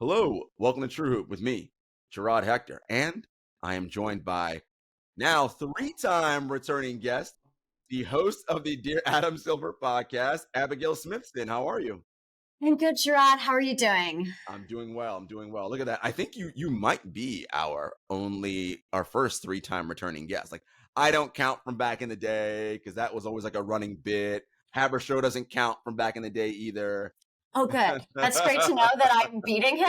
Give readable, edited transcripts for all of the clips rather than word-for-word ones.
Hello, welcome to TrueHoop with me, Jarod Hector, and I am joined by now three-time returning guest, the host of the Dear Adam Silver podcast, Abigail Smithson. How are you? I'm good, Jarod. How are you doing? I'm doing well. Look at that. I think you might be our first three-time returning guest. Like, I don't count from back in the day because that was always like a running bit. Haber Show doesn't count from back in the day either. Oh, good. That's great to know that I'm beating him.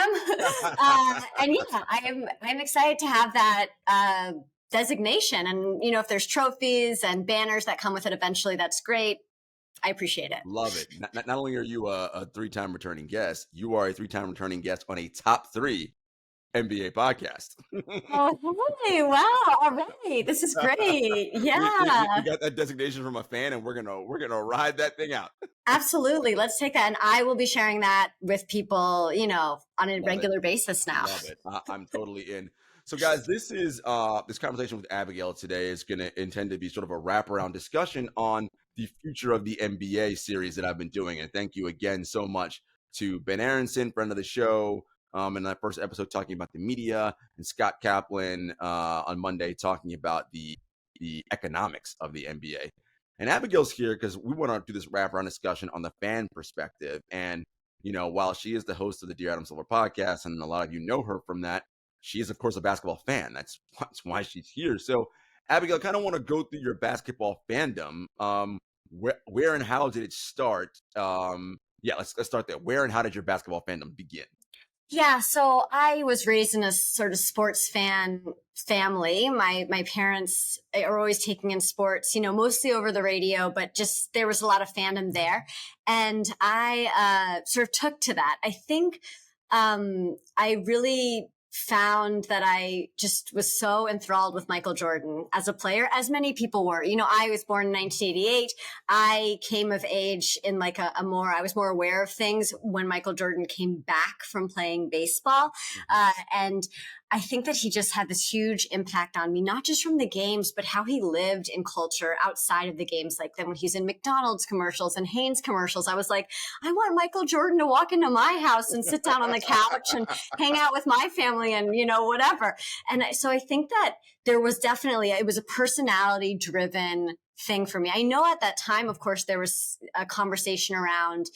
And yeah, I'm excited to have that designation. And if there's trophies and banners that come with it eventually, that's great. I appreciate it. Love it. Not only are you a three-time returning guest, you are a three-time returning guest on a top 3 NBA podcast. Oh, hey, wow. All right. This is great. Yeah. We got that designation from a fan, and we're gonna ride that thing out. Absolutely. Let's take that. And I will be sharing that with people, on a regular basis now. Love it. I'm totally in. So guys, this conversation with Abigail today is going to intend to be sort of a wraparound discussion on the future of the NBA series that I've been doing. And thank you again so much to Ben Aronson, friend of the show, in that first episode talking about the media, and Scott Kaplan on Monday talking about the economics of the NBA. And Abigail's here because we want to do this wraparound discussion on the fan perspective. And, while she is the host of the Dear Adam Silver podcast, and a lot of you know her from that, she is, of course, a basketball fan. That's why she's here. So, Abigail, I kind of want to go through your basketball fandom. Where and how did it start? Let's start there. Where and how did your basketball fandom begin? Yeah, so I was raised in a sort of sports fan family. My parents are always taking in sports, mostly over the radio, but just there was a lot of fandom there. And I sort of took to that. I think I really found that I just was so enthralled with Michael Jordan as a player, as many people were. I was born in 1988. I came of age in like I was more aware of things when Michael Jordan came back from playing baseball. And I think that he just had this huge impact on me, not just from the games, but how he lived in culture outside of the games. Like then when he's in McDonald's commercials and Hanes commercials, I was like, I want Michael Jordan to walk into my house and sit down on the couch and hang out with my family and, whatever. And so I think that there was definitely, it was a personality driven thing for me. I know at that time, of course, there was a conversation around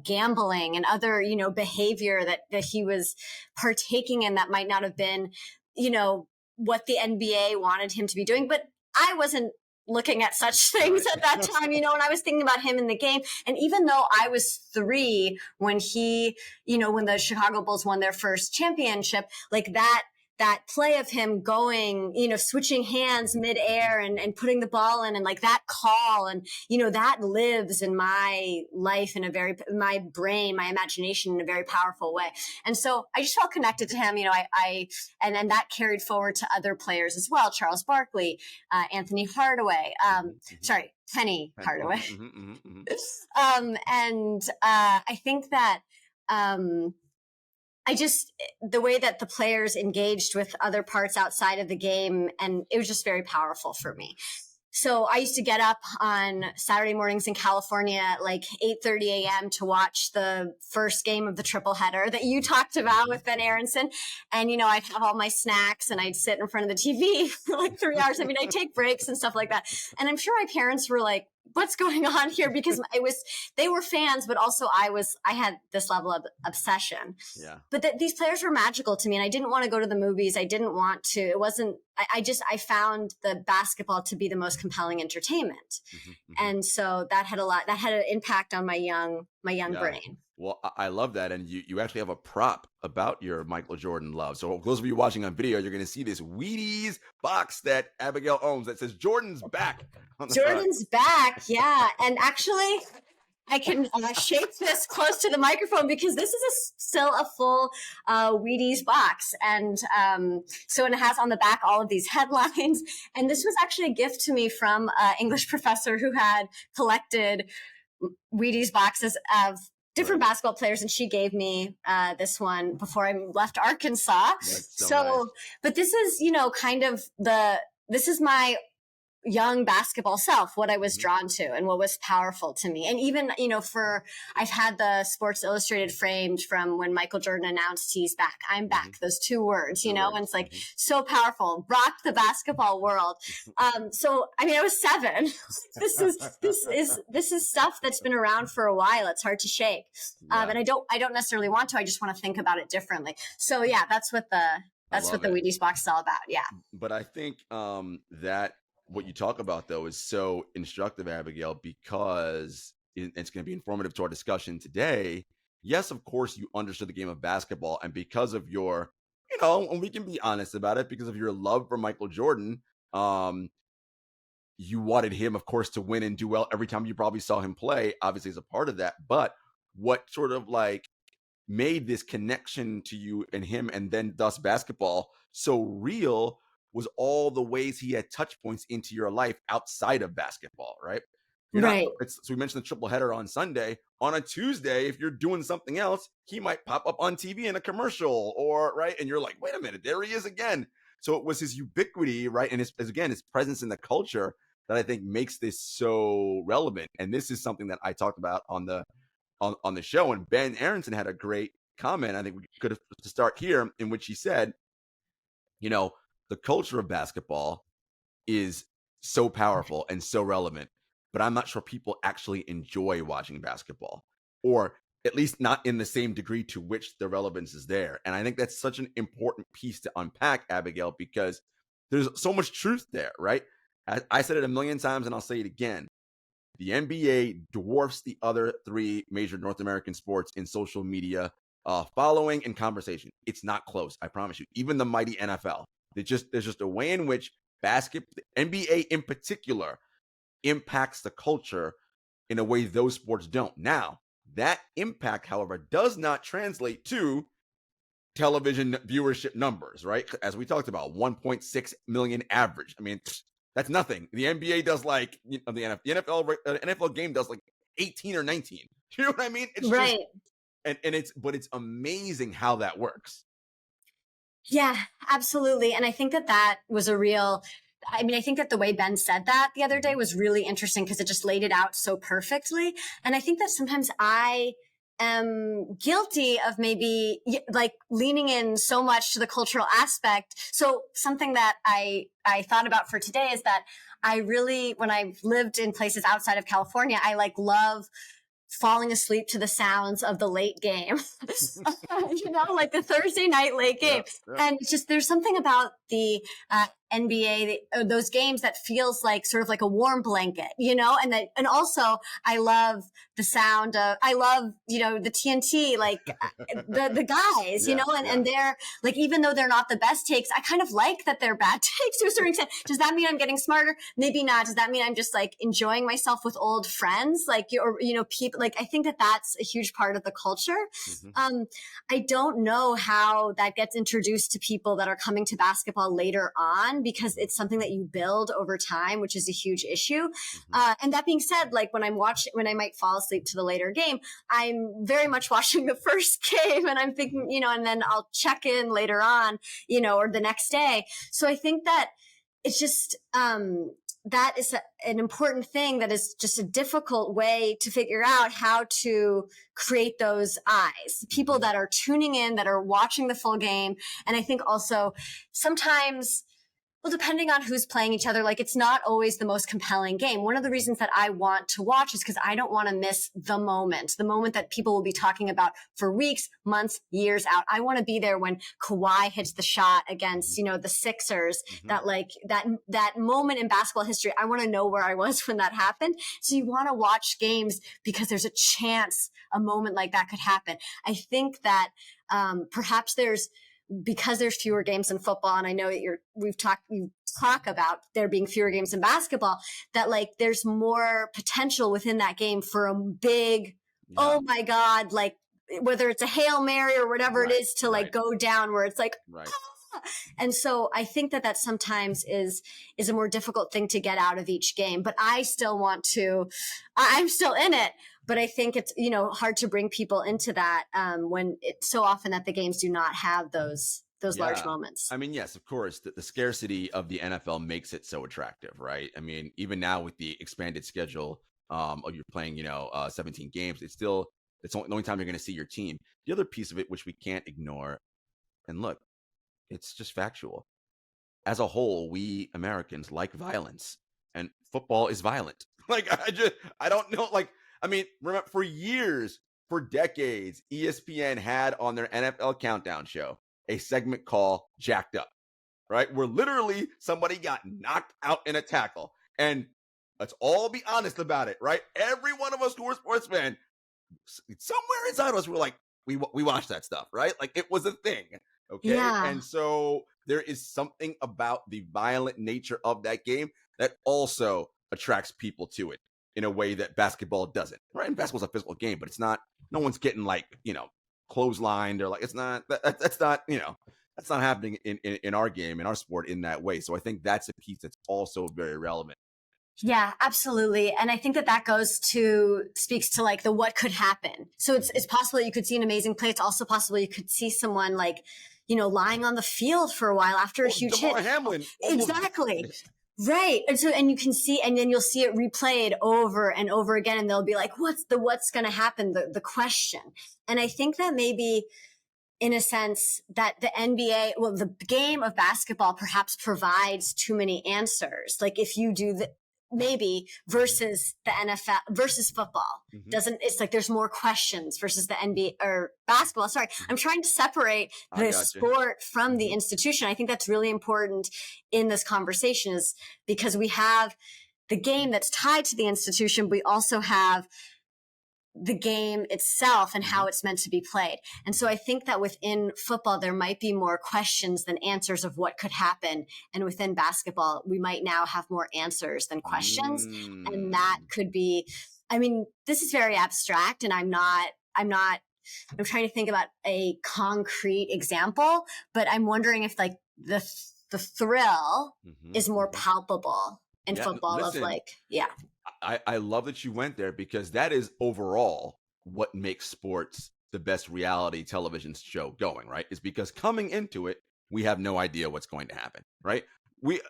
gambling and other, behavior that he was partaking in that might not have been, what the NBA wanted him to be doing. But I wasn't looking at such things at that time, and I was thinking about him in the game. And even though I was 3 when he, when the Chicago Bulls won their first championship, like that play of him going, switching hands midair and putting the ball in and like that call. And, that lives in my life my brain, my imagination in a very powerful way. And so I just felt connected to him. And then that carried forward to other players as well. Charles Barkley, Anthony Hardaway, Penny Hardaway. I think that, the way that the players engaged with other parts outside of the game, and it was just very powerful for me. So I used to get up on Saturday mornings in California at like 8:30 a.m. to watch the first game of the triple header that you talked about with Ben Aronson. And, I'd have all my snacks and I'd sit in front of the TV for like 3 hours. I mean, I'd take breaks and stuff like that. And I'm sure my parents were like, what's going on here? Because they were fans, but also I had this level of obsession. Yeah. But these players were magical to me, and I didn't want to go to the movies. I didn't want to. It wasn't. I found the basketball to be the most compelling entertainment, and so that had an impact on my young brain. Well, I love that. And you actually have a prop about your Michael Jordan love. So those of you watching on video, you're going to see this Wheaties box that Abigail owns that says Jordan's back. Jordan's back. Yeah. And actually, I can shape this close to the microphone because this is still a full Wheaties box. And so it has on the back all of these headlines. And this was actually a gift to me from an English professor who had collected Wheaties boxes of different basketball players, and she gave me this one before I left Arkansas. So nice. But this is, kind of this is my young basketball self, what I was drawn to and what was powerful to me. And even, I've had the Sports Illustrated framed from when Michael Jordan announced he's back. I'm back. Those 2 words, and it's like so powerful, rocked the basketball world. So, I mean, I was 7. This is stuff that's been around for a while. It's hard to shake. And I don't necessarily want to, I just want to think about it differently. So yeah, that's what the Wheaties box is all about. Yeah. But I think that what you talk about, though, is so instructive, Abigail, because it's going to be informative to our discussion today. Yes, of course, you understood the game of basketball, and because of your, and we can be honest about it, because of your love for Michael Jordan, you wanted him, of course, to win and do well every time you probably saw him play, obviously as a part of that. But what sort of like made this connection to you and him, and then thus basketball, so real was all the ways he had touch points into your life outside of basketball, right? Right. So we mentioned the triple header on Sunday. On a Tuesday, if you're doing something else, he might pop up on TV in a commercial, or right, and you're like, wait a minute, there he is again. So it was his ubiquity, right, and his presence in the culture that I think makes this so relevant. And this is something that I talked about on the show, and Ben Aronson had a great comment. I think we could have to start here, in which he said, the culture of basketball is so powerful and so relevant, but I'm not sure people actually enjoy watching basketball, or at least not in the same degree to which the relevance is there. And I think that's such an important piece to unpack, Abigail, because there's so much truth there, right? I said it a million times, and I'll say it again. The NBA dwarfs the other 3 major North American sports in social media following and conversation. It's not close, I promise you. Even the mighty NFL. There's just a way in which the NBA in particular, impacts the culture in a way those sports don't. Now, that impact, however, does not translate to television viewership numbers, right? As we talked about, 1.6 million average. I mean, that's nothing. The NBA does like, the NFL game does like 18 or 19. You know what I mean? It's right. Just, it's amazing how that works. Yeah, absolutely. And I think that was I think that the way Ben said that the other day was really interesting, because it just laid it out so perfectly. And I think that sometimes I am guilty of maybe like leaning in so much to the cultural aspect. So something that I thought about for today is that I really, when I've lived in places outside of California, I love falling asleep to the sounds of the late game, like the Thursday night late game. Yeah. And it's just, there's something about the NBA, those games that feels like sort of like a warm blanket, and also I love the sound of, the TNT, like the guys, and they're like, even though they're not the best takes, I kind of like that they're bad takes to a certain extent. Does that mean I'm getting smarter? Maybe not. Does that mean I'm just like enjoying myself with old friends? People, like, I think that that's a huge part of the culture. I don't know how that gets introduced to people that are coming to basketball later on, because it's something that you build over time, which is a huge issue. And that being said, like when I might fall asleep to the later game, I'm very much watching the first game, and I'm thinking, and then I'll check in later on, or the next day. So I think that it's just, that is an important thing, that is just a difficult way to figure out how to create those eyes, people that are tuning in, that are watching the full game. And I think also sometimes, well, depending on who's playing each other, like it's not always the most compelling game. One of the reasons that I want to watch is because I don't want to miss the moment that people will be talking about for weeks, months, years out. I want to be there when Kawhi hits the shot against, the Sixers, that moment in basketball history. I want to know where I was when that happened. So you want to watch games because there's a chance a moment like that could happen. I think that perhaps because there's fewer games in football, and I know that you talk about there being fewer games in basketball, that like there's more potential within that game for a big, oh my God, like whether it's a Hail Mary or whatever it is to like go down where it's like, ah! And so I think that sometimes is a more difficult thing to get out of each game, but I'm still in it. But I think it's, hard to bring people into that when it's so often that the games do not have those those large Yeah. moments. I mean, yes, of course, the scarcity of the NFL makes it so attractive, right? I mean, even now with the expanded schedule, of you're playing, 17 games, it's the only time you're going to see your team. The other piece of it, which we can't ignore, and look, it's just factual. As a whole, we Americans like violence, and football is violent. Like, I don't know. Like, I mean, remember, for years, for decades, ESPN had on their NFL countdown show a segment called Jacked Up, right? Where literally somebody got knocked out in a tackle. And let's all be honest about it, right? Every one of us who are sports fans, somewhere inside us, we're like, we watched that stuff, right? Like, it was a thing, okay? Yeah. And so there is something about the violent nature of that game that also attracts people to it in a way that basketball doesn't, right? And basketball's a physical game, but it's not. No one's getting like clotheslined or like it's not. That's not that's not happening in our game, in our sport, in that way. So I think that's a piece that's also very relevant. Yeah, absolutely. And I think that speaks to like the what could happen. So it's possible that you could see an amazing play. It's also possible you could see someone like, lying on the field for a while after a huge DeMar hit. Hamlin. Exactly. Right. And you can see, and then you'll see it replayed over and over again. And they'll be like, what's going to happen? The question. And I think that maybe, in a sense, that the NBA, well, the game of basketball perhaps provides too many answers. Like if you do maybe versus the NFL versus football. It's like there's more questions versus the NBA or basketball. Sorry. I'm trying to separate the sport from the institution. I think that's really important in this conversation, is because we have the game that's tied to the institution. We also have the game itself and how it's meant to be played. And so I think that within football, there might be more questions than answers of what could happen. And within basketball, we might now have more answers than questions. And that could be, I mean, this is very abstract, and I'm trying to think about a concrete example, but I'm wondering if like the thrill is more palpable in football. Listen, I love that you went there, because that is overall what makes sports the best reality television show going, right? Is because coming into it, we have no idea what's going to happen, right? We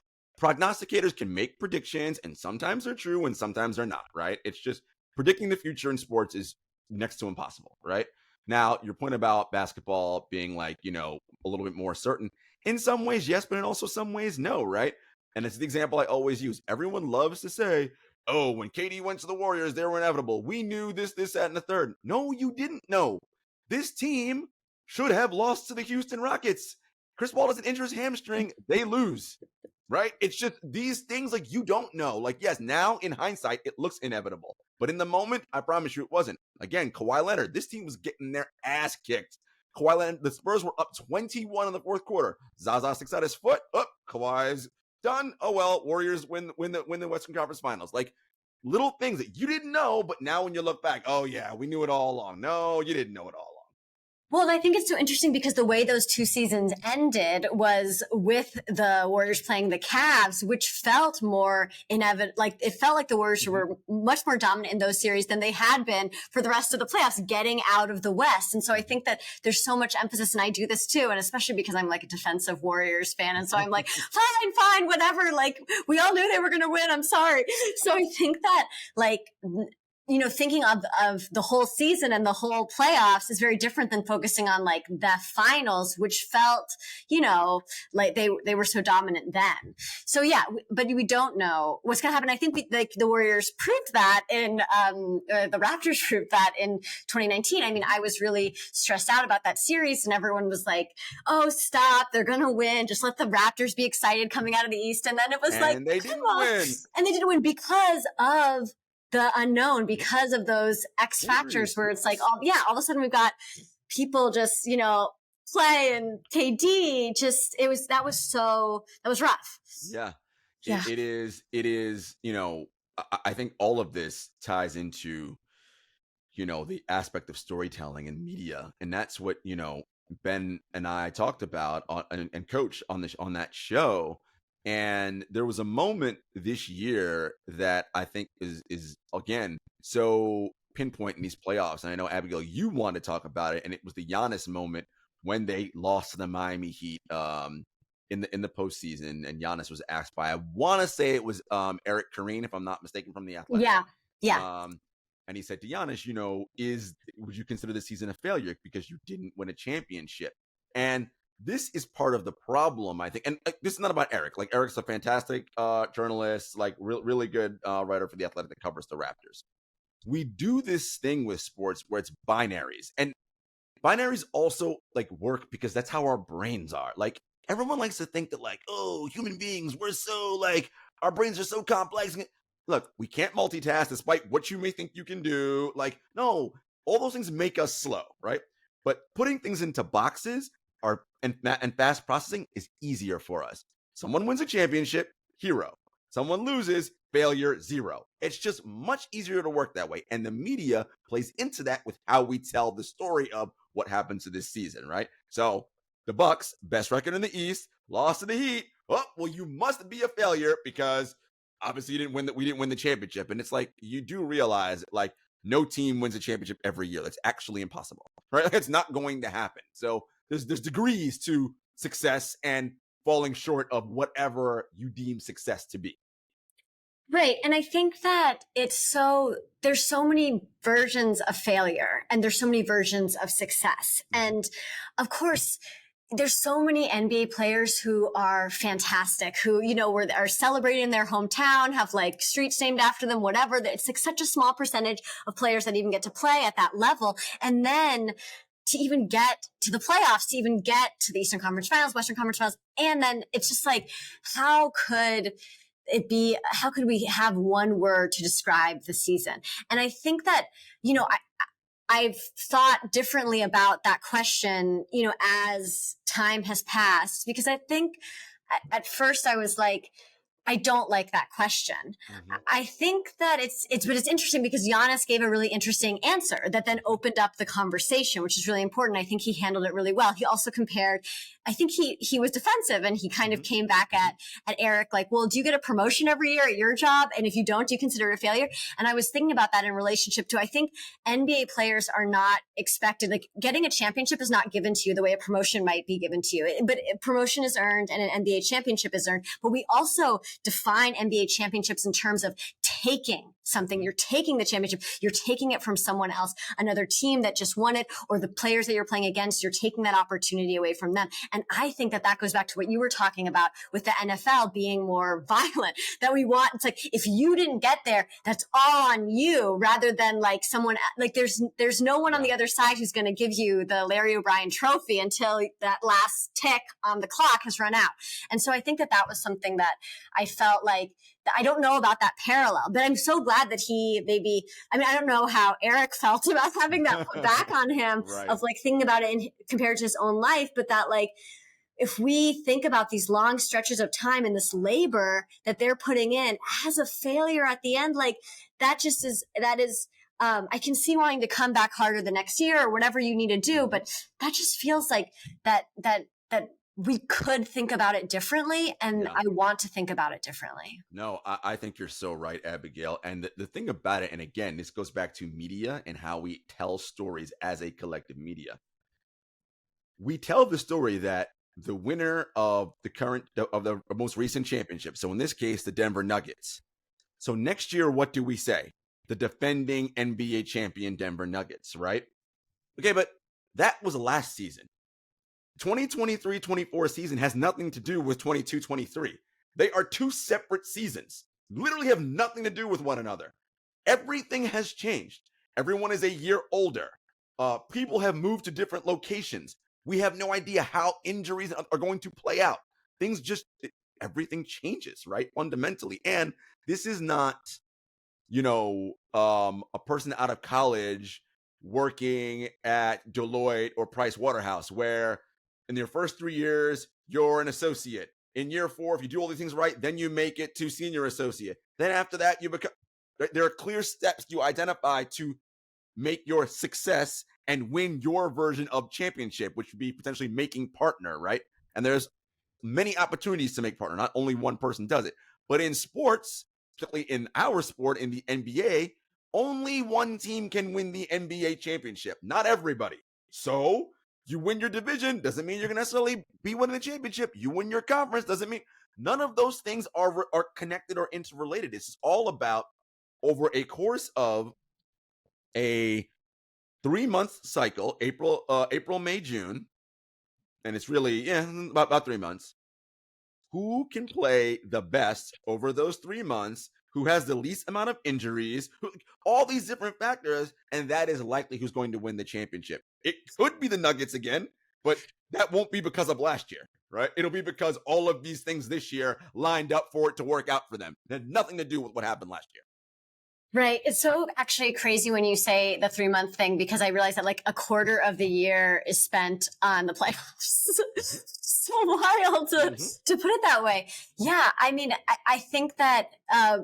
prognosticators can make predictions, and sometimes they're true and sometimes they're not, right? It's just predicting the future in sports is next to impossible, right? Now, your point about basketball being like, a little bit more certain, in some ways, yes, but in also some ways, no, right? And it's the example I always use. Everyone loves to say, oh, when KD went to the Warriors, they were inevitable. We knew this, that, and the third. No, you didn't know. This team should have lost to the Houston Rockets. Chris Paul doesn't injure his hamstring, they lose, right? It's just these things, like, you don't know. Like, yes, now in hindsight, it looks inevitable. But in the moment, I promise you it wasn't. Again, Kawhi Leonard, this team was getting their ass kicked. Kawhi Leonard, the Spurs were up 21 in the fourth quarter. Zaza sticks out his foot. Kawhi's done. Oh well, Warriors win the Western Conference Finals. Like, little things that you didn't know, but now when you look back, oh yeah, we knew it all along. No, you didn't know it all along. Well, I think it's so interesting because the way those two seasons ended was with the Warriors playing the Cavs, which felt more inevitable. Like, it felt like the Warriors were much more dominant in those series than they had been for the rest of the playoffs, getting out of the West. And so I think that there's so much emphasis, and I do this too. And especially because I'm like a defensive Warriors fan. And so I'm like, fine, whatever. Like, we all knew they were going to win. I'm sorry. So I think that, like, thinking of the whole season and the whole playoffs is very different than focusing on like the finals, which felt, like they were so dominant then. So yeah, but we don't know what's going to happen. I think the Warriors proved that the Raptors proved that in 2019. I mean, I was really stressed out about that series, and everyone was like, oh, stop, they're going to win. Just let the Raptors be excited coming out of the East. And then it was and they didn't win. And they didn't win because of the unknown, because of those X factors where it's like, all of a sudden we've got people just, play, and KD that was rough. Yeah. It is, I think all of this ties into, the aspect of storytelling and media. And that's what, Ben and I talked about and Coach on that show. And there was a moment this year that I think is again so pinpoint in these playoffs. And I know, Abigail, you want to talk about it, and it was the Giannis moment when they lost to the Miami Heat in the postseason, and Giannis was asked by, I want to say it was Eric Kareen, if I'm not mistaken, from The Athletic. Yeah. Yeah. And he said to Giannis, would you consider this season a failure because you didn't win a championship? And this is part of the problem, I think. And this is not about Eric. Like, Eric's a fantastic journalist, like really good writer for The Athletic that covers the Raptors. We do this thing with sports where it's binaries. And binaries also like work because that's how our brains are. Like, everyone likes to think that, like, oh, human beings, we're so like, our brains are so complex. Look, we can't multitask despite what you may think you can do. Like, no, all those things make us slow, right? But putting things into boxes and fast processing is easier for us. Someone wins a championship, hero. Someone loses, failure, zero. It's just much easier to work that way. And the media plays into that with how we tell the story of what happens to this season, right? So the Bucks, best record in the East, lost to the Heat. Oh, well, you must be a failure because obviously we didn't win the championship. And it's like, you do realize, like, no team wins a championship every year. That's actually impossible, right? Like, it's not going to happen. So there's degrees to success and falling short of whatever you deem success to be. Right. And I think that there's so many versions of failure and there's so many versions of success. And of course, there's so many NBA players who are fantastic, who, are celebrating in their hometown, have like streets named after them, whatever. It's like such a small percentage of players that even get to play at that level. And then to even get to the playoffs, to even get to the Eastern Conference Finals, Western Conference Finals. And then it's just like, how could we have one word to describe the season? And I think that, I've thought differently about that question, as time has passed, because I think at first I was like, I don't like that question. Mm-hmm. I think that but it's interesting because Giannis gave a really interesting answer that then opened up the conversation, which is really important. I think he handled it really well. He also compared, I think he was defensive and he kind of came back at Eric like, well, do you get a promotion every year at your job? And if you don't, do you consider it a failure? And I was thinking about that in relationship to, I think NBA players are not expected, like getting a championship is not given to you the way a promotion might be given to you. But promotion is earned and an NBA championship is earned. But we also define NBA championships in terms of taking something. You're taking the championship. You're taking it from someone else, another team that just won it, or the players that you're playing against. You're taking that opportunity away from them. And I think that goes back to what you were talking about with the NFL being more violent, that we want. It's like, if you didn't get there, that's all on you, rather than like someone, like there's no one on the other side who's going to give you the Larry O'Brien trophy until that last tick on the clock has run out. And so I think that was something that I felt like, I don't know about that parallel, but I'm so glad that I don't know how Eric felt about having that put back on him right. Of like thinking about it compared to his own life, but that like, if we think about these long stretches of time and this labor that they're putting in as a failure at the end, like that is, I can see wanting to come back harder the next year or whatever you need to do, but that just feels like that we could think about it differently. And I want to think about it differently. No, I think you're so right, Abigail. And the thing about it, and again, this goes back to media and how we tell stories as a collective media. We tell the story that the winner of the most recent championship, so in this case, the Denver Nuggets. So next year, what do we say? The defending NBA champion Denver Nuggets, right? Okay, but that was last season. 2023-24 season has nothing to do with 22-23. They are two separate seasons. Literally have nothing to do with one another. Everything has changed. Everyone is a year older. People have moved to different locations. We have no idea how injuries are going to play out. Everything changes, right? Fundamentally. And this is not, a person out of college working at Deloitte or Price Waterhouse, where in your first 3 years, you're an associate. In year 4, if you do all these things right, then you make it to senior associate. Then after that, you become. There are clear steps you identify to make your success and win your version of championship, which would be potentially making partner, right? And there's many opportunities to make partner. Not only one person does it. But in sports, particularly in our sport, in the NBA, only one team can win the NBA championship. Not everybody. So You win your division doesn't mean you're going to necessarily be winning the championship. You win your conference doesn't mean none of those things are connected or interrelated. This is all about over a course of a 3-month cycle, April, May, June, and it's really about 3 months. Who can play the best over those 3 months? Who has the least amount of injuries? All these different factors, and that is likely who's going to win the championship. It could be the Nuggets again, but that won't be because of last year, right? It'll be because all of these things this year lined up for it to work out for them. It had nothing to do with what happened last year. Right. It's so actually crazy when you say the 3-month thing, because I realize that like a quarter of the year is spent on the playoffs. So wild to put it that way. Yeah. I mean, I think that,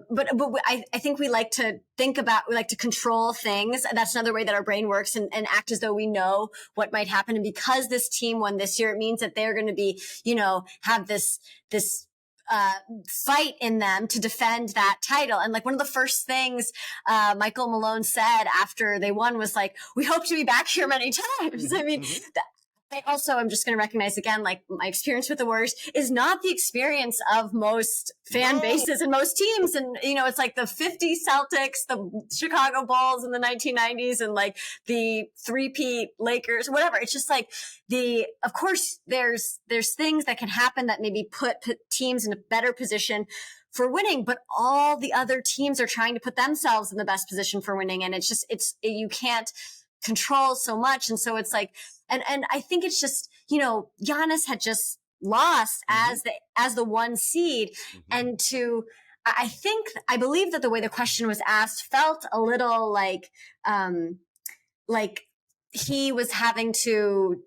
but I think we like to we like to control things. That's another way that our brain works and act as though we know what might happen. And because this team won this year, it means that they're going to be, have this fight in them to defend that title. And like one of the first things Michael Malone said after they won was like, we hope to be back here many times. I mean, I also am just going to recognize again, like my experience with the Warriors is not the experience of most fan bases and most teams. And, it's like the 50 Celtics, the Chicago Bulls in the 1990s and like the three-peat Lakers, whatever. It's just like of course there's things that can happen that maybe put teams in a better position for winning, but all the other teams are trying to put themselves in the best position for winning. And you can't control so much. And so it's like, and I think it's just, Giannis had just lost as the 1 seed. And I believe that the way the question was asked felt a little like he was having to,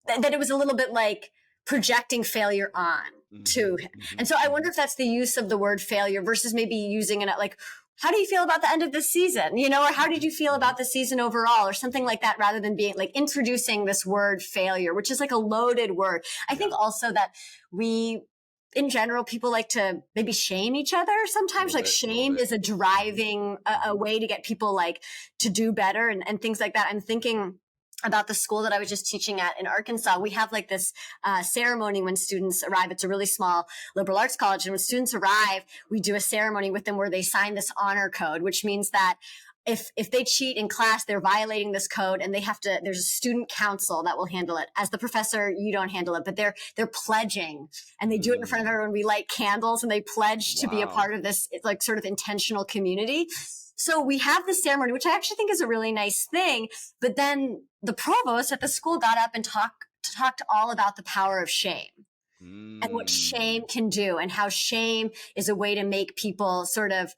that it was a little bit like projecting failure on to him. And so I wonder if that's the use of the word failure versus maybe using it like, how do you feel about the end of the season? Or how did you feel about the season overall or something like that, rather than being like introducing this word failure, which is like a loaded word. I think also that in general, people like to maybe shame each other sometimes. Like shame is a driving a way to get people like to do better and things like that. I'm thinking about the school that I was just teaching at in Arkansas. We have like this ceremony when students arrive. It's a really small liberal arts college. And when students arrive, we do a ceremony with them where they sign this honor code, which means that if they cheat in class, they're violating this code and there's a student council that will handle it. As the professor, you don't handle it, but they're pledging and they do it in front of everyone. We light candles and they pledge to be a part of this like sort of intentional community. So we have this ceremony, which I actually think is a really nice thing. But then the provost at the school got up and talked all about the power of shame and what shame can do and how shame is a way to make people sort of,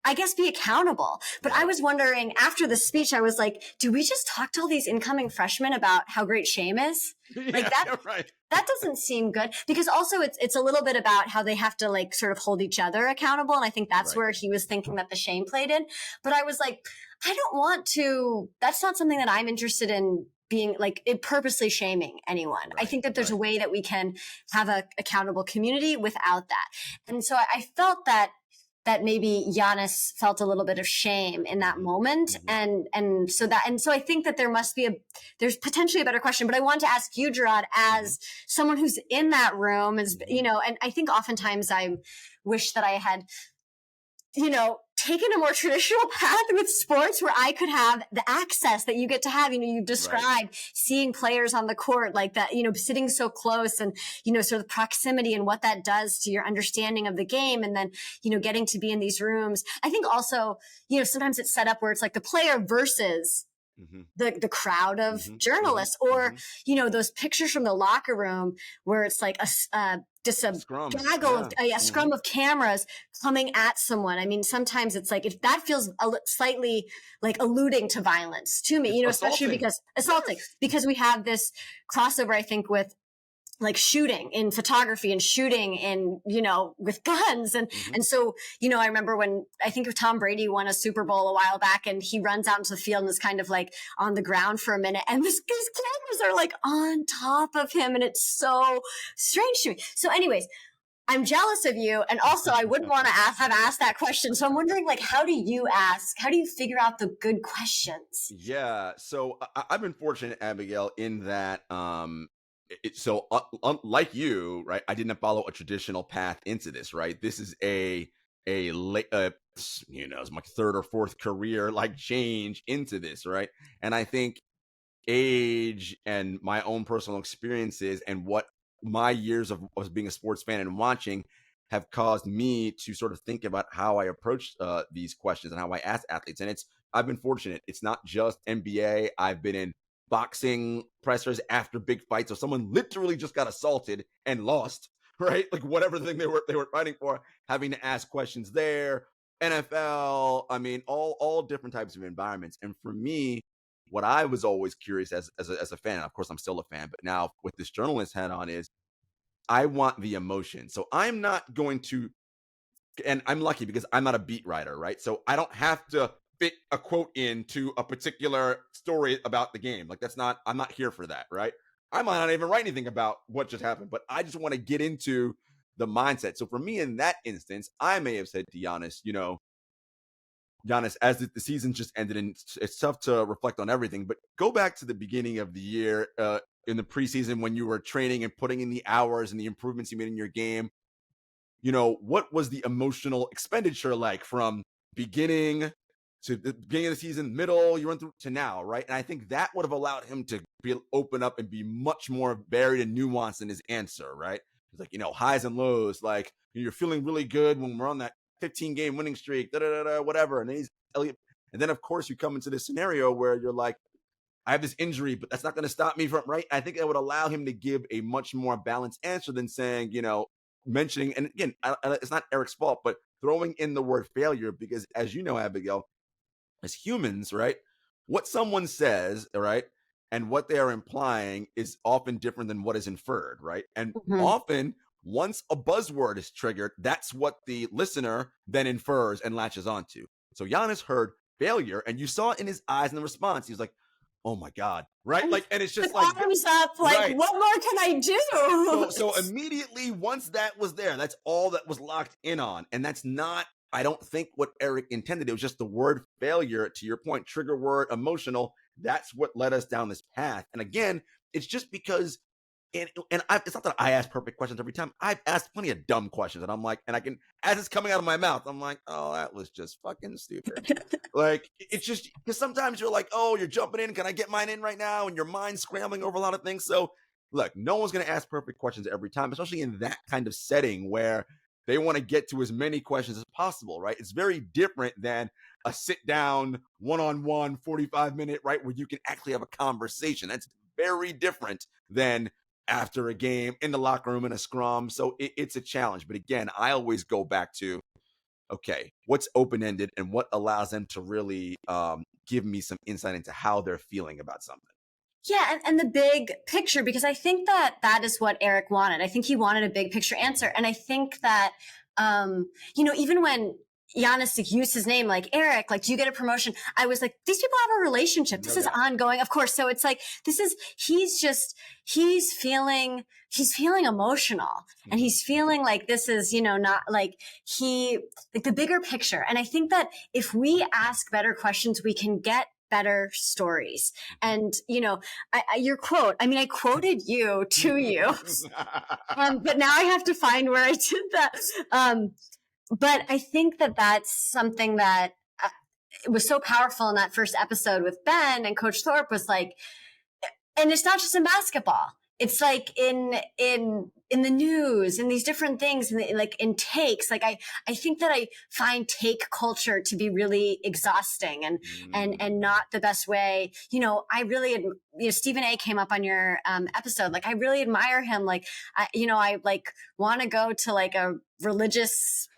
I guess, be accountable. But I was wondering after the speech, I was like, do we just talk to all these incoming freshmen about how great shame is? Like that doesn't seem good, because also it's a little bit about how they have to like sort of hold each other accountable. And I think that's where he was thinking that the shame played in. But I was like, I don't want to, that's not something that I'm interested in being like purposely shaming anyone. I think that there's a way that we can have a accountable community without that. And so I felt that maybe Giannis felt a little bit of shame in that moment. And so I think that there's potentially a better question, but I want to ask you, Jarod, as someone who's in that room, and I think oftentimes I wish that I had, taken a more traditional path with sports where I could have the access that you get to have. You've described seeing players on the court like that, sitting so close and, sort of proximity and what that does to your understanding of the game. And then, getting to be in these rooms. I think also, sometimes it's set up where it's like the player versus the crowd of journalists or, those pictures from the locker room where it's like just a scrum. Gaggle of scrum of cameras coming at someone. I mean, sometimes it's like, if that feels slightly like alluding to violence to me, especially because because we have this crossover, I think, with like shooting in photography and shooting in, with guns. And so, I remember when I think Tom Brady won a Super Bowl a while back and he runs out into the field and is kind of like on the ground for a minute and these cameras are like on top of him. And it's so strange to me. So anyways, I'm jealous of you, and also I wouldn't want to have asked that question. So I'm wondering, like, how do you figure out the good questions? Yeah, so I've been fortunate, Abigail, in that like you, right? I didn't follow a traditional path into this, right? This is a late, it's my third or fourth career like change into this, right? And I think age and my own personal experiences and what my years of being a sports fan and watching have caused me to sort of think about how I approach these questions and how I ask athletes. And I've been fortunate. It's not just NBA. I've been in boxing pressers after big fights. So someone literally just got assaulted and lost, right? Like whatever thing they were fighting for, having to ask questions there. NFL, I mean, all different types of environments. And for me, what I was always curious as a fan, of course I'm still a fan, but now with this journalist hat on, is I want the emotion. So I'm not going to, and I'm lucky because I'm not a beat writer, right? So I don't have to fit a quote into a particular story about the game. Like I'm not here for that, right? I might not even write anything about what just happened, but I just want to get into the mindset. So for me in that instance, I may have said to Giannis, Giannis, as the season just ended, and it's tough to reflect on everything, but go back to the beginning of the year in the preseason when you were training and putting in the hours and the improvements you made in your game. What was the emotional expenditure like from beginning to the beginning of the season, middle, you went through to now, right? And I think that would have allowed him to open up and be much more varied and nuanced in his answer, right? It's like, highs and lows, like you're feeling really good when we're on that 15 game winning streak, whatever. And then and then of course you come into this scenario where you're like, I have this injury, but that's not going to stop me from, right? I think that would allow him to give a much more balanced answer than saying, mentioning, and again, it's not Eric's fault, but throwing in the word failure, because as you know, Abigail, as humans, right, what someone says, right, and what they are implying is often different than what is inferred, right? And Mm-hmm. often, once a buzzword is triggered, that's what the listener then infers and latches onto. So Giannis heard failure, and you saw it in his eyes in the response. He was like, "Oh my god!" Right? Like, and it's just With like, arms up, like, right. what more can I do? So immediately once that was there, that's all that was locked in on. And that's not, I don't think, what Eric intended. It was just the word failure, to your point, trigger word, emotional. That's what led us down this path. And again, it's just because, it's not that I ask perfect questions every time. I've asked plenty of dumb questions, and I'm like, and I can, as it's coming out of my mouth, I'm like, oh, that was just fucking stupid. Like, it's just because sometimes you're like, oh, you're jumping in. Can I get mine in right now? And your mind's scrambling over a lot of things. So look, no one's going to ask perfect questions every time, especially in that kind of setting where they want to get to as many questions as possible, right? It's very different than a sit down, one-on-one, 45-minute, right, where you can actually have a conversation. That's very different than after a game in the locker room in a scrum. So it's a challenge. But again, I always go back to, okay, what's open-ended and what allows them to really give me some insight into how they're feeling about something. Yeah, and the big picture, because I think that is what Eric wanted. I think he wanted a big picture answer. And I think that, even when Giannis used his name, like, Eric, like, do you get a promotion? I was like, these people have a relationship. This is ongoing, of course. So it's like, he's feeling emotional, and he's feeling like this is, not like like the bigger picture. And I think that if we ask better questions, we can get better stories. And your quote, I mean, I quoted you to you, but now I have to find where I did that. But I think that that's something that it was so powerful in that first episode with Ben and Coach Thorpe, was like, and it's not just in basketball. It's like in the news and these different things, and like in takes. Like I think that I find take culture to be really exhausting and not the best way. I really, Stephen A. came up on your episode. Like, I really admire him. Like, I like want to go to like a religious,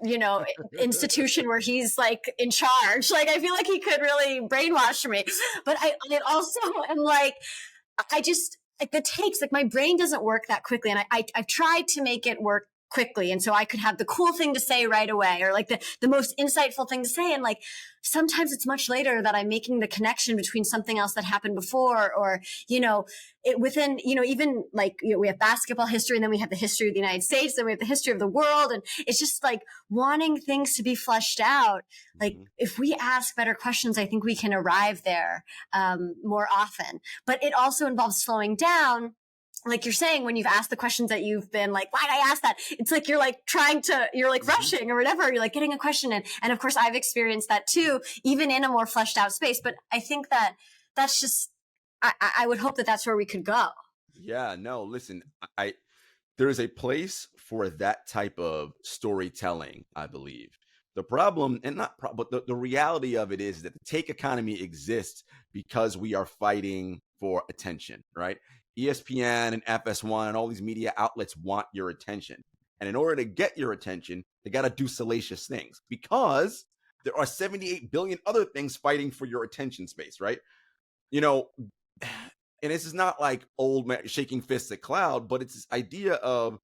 institution where he's like in charge. Like, I feel like he could really brainwash me. But I also am like, I just, like, the takes, like, my brain doesn't work that quickly. And I've tried to make it work quickly. And so I could have the cool thing to say right away, or like the most insightful thing to say. And like, sometimes it's much later that I'm making the connection between something else that happened before, or, it within, even like, we have basketball history, and then we have the history of the United States, then we have the history of the world. And it's just like wanting things to be fleshed out. Like, if we ask better questions, I think we can arrive there more often. But it also involves slowing down. Like you're saying, when you've asked the questions that you've been like, why'd I ask that? It's like you're like you're like rushing or whatever. You're like getting a question in. And of course, I've experienced that too, even in a more fleshed out space. But I think that that's just, I would hope that that's where we could go. Yeah, no, listen, there is a place for that type of storytelling, I believe. The problem, and not but the reality of it is that the take economy exists because we are fighting for attention, right? ESPN and FS1 and all these media outlets want your attention. And in order to get your attention, they got to do salacious things because there are 78 billion other things fighting for your attention space, right? And this is not like old man shaking fists at cloud, but it's this idea of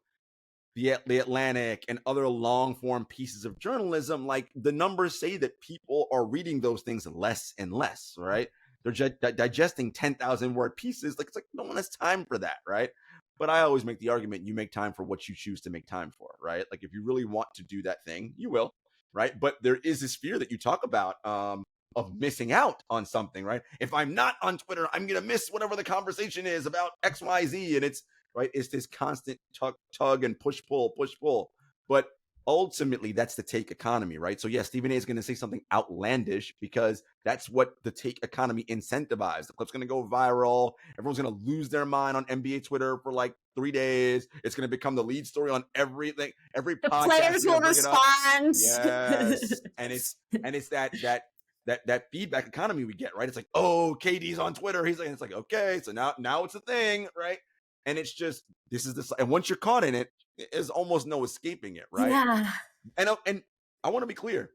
the Atlantic and other long form pieces of journalism. Like, the numbers say that people are reading those things less and less, right? They're digesting 10,000 word pieces. Like, it's like no one has time for that, right? But I always make the argument, you make time for what you choose to make time for, right? Like, if you really want to do that thing, you will, right? But there is this fear that you talk about of missing out on something, right? If I'm not on Twitter, I'm going to miss whatever the conversation is about XYZ. And it's, right, it's this constant tug and push pull. But ultimately, that's the take economy, right? So yeah, Stephen A is going to say something outlandish because that's what the take economy incentivizes. The clip's going to go viral. Everyone's going to lose their mind on NBA Twitter for like 3 days. It's going to become the lead story on everything. Every The podcast players will respond. Yes, and it's that feedback economy we get, right? It's like, oh, KD's on Twitter. He's like, it's like, okay, so now it's a thing, right? And it's just, this is this, and once you're caught in it, there's almost no escaping it, right? Yeah. And I want to be clear,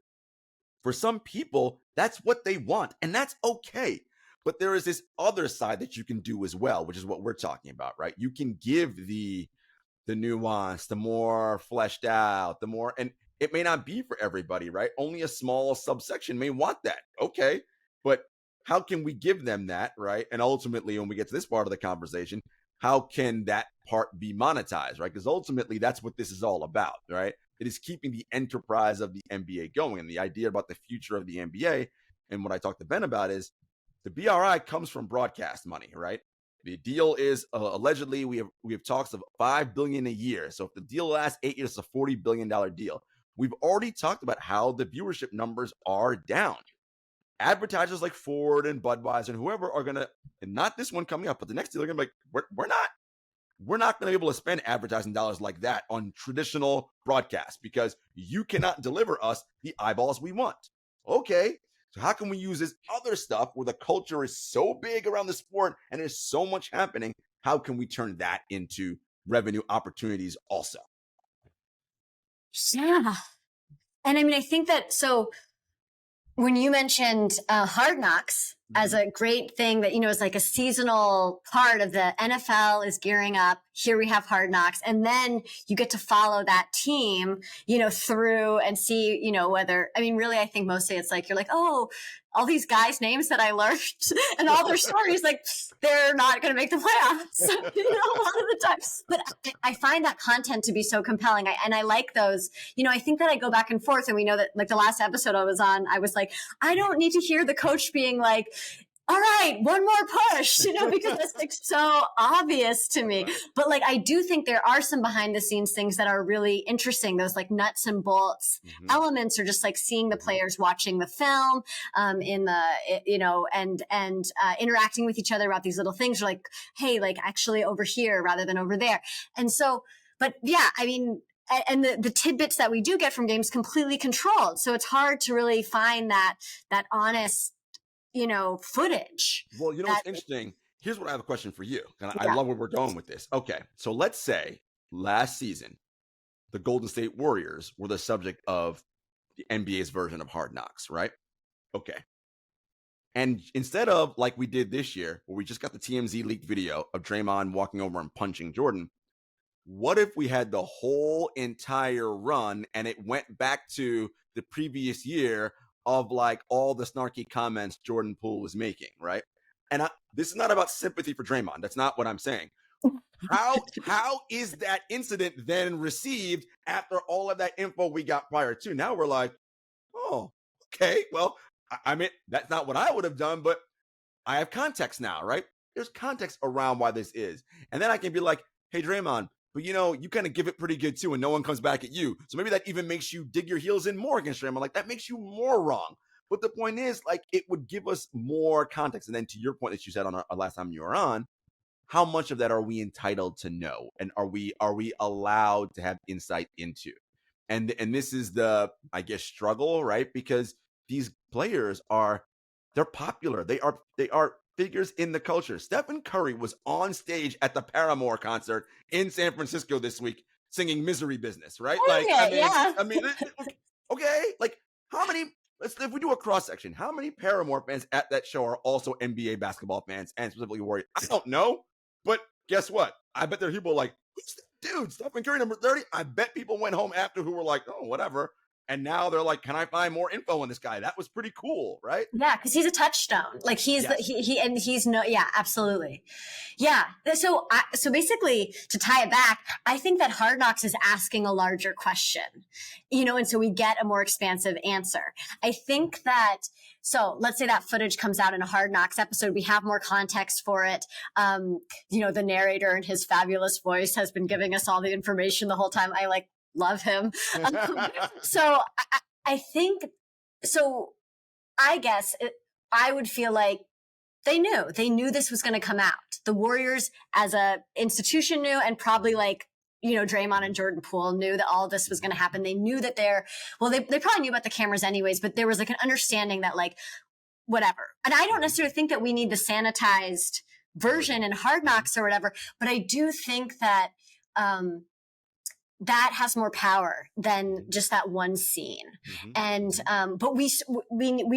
for some people, that's what they want, and that's okay. But there is this other side that you can do as well, which is what we're talking about, right? You can give the nuance, the more fleshed out, the more, and it may not be for everybody, right? Only a small subsection may want that. Okay. But how can we give them that, right? And ultimately, when we get to this part of the conversation, how can that part be monetized, right? Because ultimately, that's what this is all about, right? It is keeping the enterprise of the NBA going. And the idea about the future of the NBA, and what I talked to Ben about, is the BRI comes from broadcast money, right? The deal is allegedly we have talks of $5 billion a year. So if the deal lasts 8 years, it's a $40 billion deal. We've already talked about how the viewership numbers are down. Advertisers like Ford and Budweiser and whoever are gonna, and not this one coming up, but the next deal, they're gonna be like, we're not gonna be able to spend advertising dollars like that on traditional broadcast because you cannot deliver us the eyeballs we want. Okay, so how can we use this other stuff where the culture is so big around the sport and there's so much happening? How can we turn that into revenue opportunities also? Yeah. And I mean, I think that, so when you mentioned Hard Knocks as a great thing that, is like a seasonal part of the NFL is gearing up. Here we have Hard Knocks. And then you get to follow that team, through and see, whether, I mean, really, I think mostly it's like, you're like, oh, all these guys' names that I learned and all their stories, like, they're not going to make the playoffs, a lot of the time. But I find that content to be so compelling. And I like those, I think that I go back and forth, and we know that, like, the last episode I was on, I was like, I don't need to hear the coach being like, all right, one more push, because that's like so obvious to me. Right. But like, I do think there are some behind the scenes things that are really interesting. Those like nuts and bolts elements are just like seeing the players watching the film, and interacting with each other about these little things. Like, hey, like actually over here rather than over there. And so, but yeah, I mean, and the tidbits that we do get from games completely controlled. So it's hard to really find that honest, footage. Well, what's interesting? Here's what I have a question for you. And I love where we're going with this. Okay. So let's say last season, the Golden State Warriors were the subject of the NBA's version of Hard Knocks, right? Okay. And instead of like we did this year, where we just got the TMZ leaked video of Draymond walking over and punching Jordan, what if we had the whole entire run and it went back to the previous year of like all the snarky comments Jordan Poole was making, right? And this is not about sympathy for Draymond. That's not what I'm saying. How is that incident then received after all of that info we got prior to? Now we're like, oh, okay, well, I mean, that's not what I would have done, but I have context now, right? There's context around why this is. And then I can be like, hey, Draymond, but you kind of give it pretty good too, and no one comes back at you. So maybe that even makes you dig your heels in more against Draymond. Like, that makes you more wrong. But the point is, like, it would give us more context. And then to your point that you said on our last time you were on, how much of that are we entitled to know? And are we allowed to have insight into? And this is the, I guess, struggle, right? Because these players they're popular. They are figures in the culture. Stephen Curry was on stage at the Paramore concert in San Francisco this week singing Misery Business, right? Like, I mean, okay, like how many, if we do a cross section, how many Paramore fans at that show are also NBA basketball fans and specifically Warriors? I don't know, but guess what? I bet there are people like, who's that dude? Stephen Curry, number 30. I bet people went home after who were like, oh, whatever. And now they're like, can I find more info on this guy? That was pretty cool, right? Yeah, because he's a touchstone. Like he's absolutely. Yeah. So basically, to tie it back, I think that Hard Knocks is asking a larger question, and so we get a more expansive answer. I think that. So let's say that footage comes out in a Hard Knocks episode. We have more context for it. The narrator in his fabulous voice has been giving us all the information the whole time. I love him. So I think, so I guess I would feel like they knew this was going to come out. The Warriors as a institution knew, and probably Draymond and Jordan Poole knew that all of this was going to happen. They knew that they probably knew about the cameras anyways, but there was like an understanding that whatever. And I don't necessarily think that we need the sanitized version in Hard Knocks or whatever, but I do think that, that has more power than just that one scene. Mm-hmm. And, but we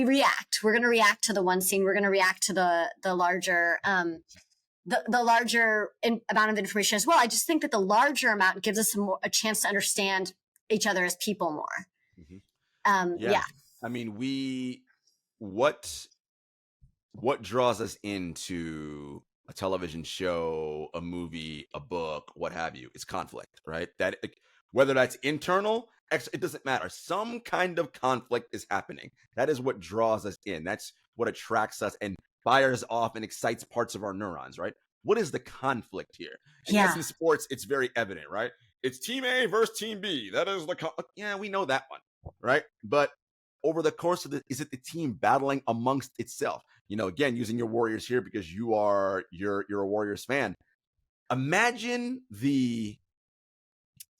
react. We're going to react to the one scene. We're going to react to the larger, the larger amount of information as well. I just think that the larger amount gives us a chance to understand each other as people more. Mm-hmm. Yeah. I mean, what draws us into a television show, a movie, a book, what have you, it's conflict, right? That whether that's internal, it doesn't matter. Some kind of conflict is happening. That is what draws us in. That's what attracts us and fires off and excites parts of our neurons, right? What is the conflict here? And yes, in sports, it's very evident, right? It's team A versus team B. That is yeah, we know that one, right? But over the course of is it the team battling amongst itself? Again, using your Warriors here because you're a Warriors fan. Imagine and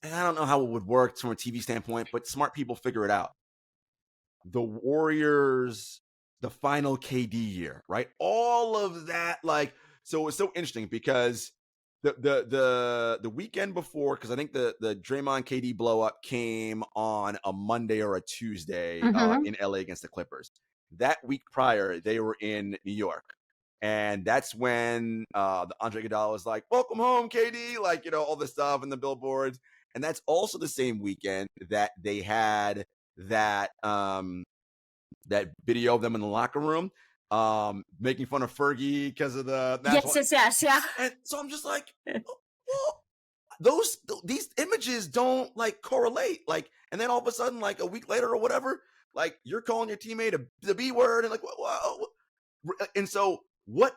I don't know how it would work from a TV standpoint, but smart people figure it out. The Warriors, the final KD year, right? All of that, so it's so interesting because the weekend before, because I think the Draymond KD blow up came on a Monday or a Tuesday in LA against the Clippers. That week prior, they were in New York. And that's when the Andre Iguodala was like, welcome home, KD, all this stuff and the billboards. And that's also the same weekend that they had that video of them in the locker room making fun of Fergie because of the yes, yeah. And so I'm just like, well, these images don't correlate. And then all of a sudden, a week later or whatever, you're calling your teammate the B word and whoa. And so what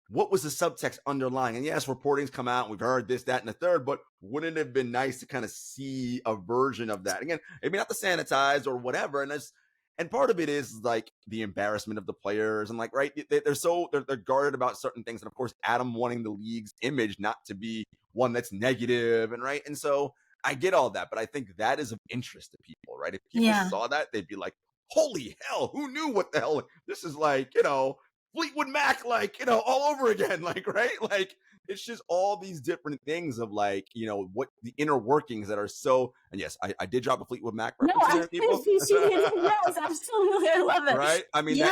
was the subtext underlying? And yes, reporting's come out and we've heard this, that, and the third, but wouldn't it have been nice to kind of see a version of that? Again, maybe not the sanitized or whatever. And part of it is the embarrassment of the players and right, they're guarded about certain things. And of course, Adam wanting the league's image not to be one that's negative and right. And so I get all that, but I think that is of interest to people, right? If people saw that, they'd be like, holy hell, who knew what the hell? This is Fleetwood Mac, all over again, right? It's just all these different things of what the inner workings that are so. And yes, I did drop a Fleetwood Mac reference there, people. Yes, absolutely, I love it. Right? I mean,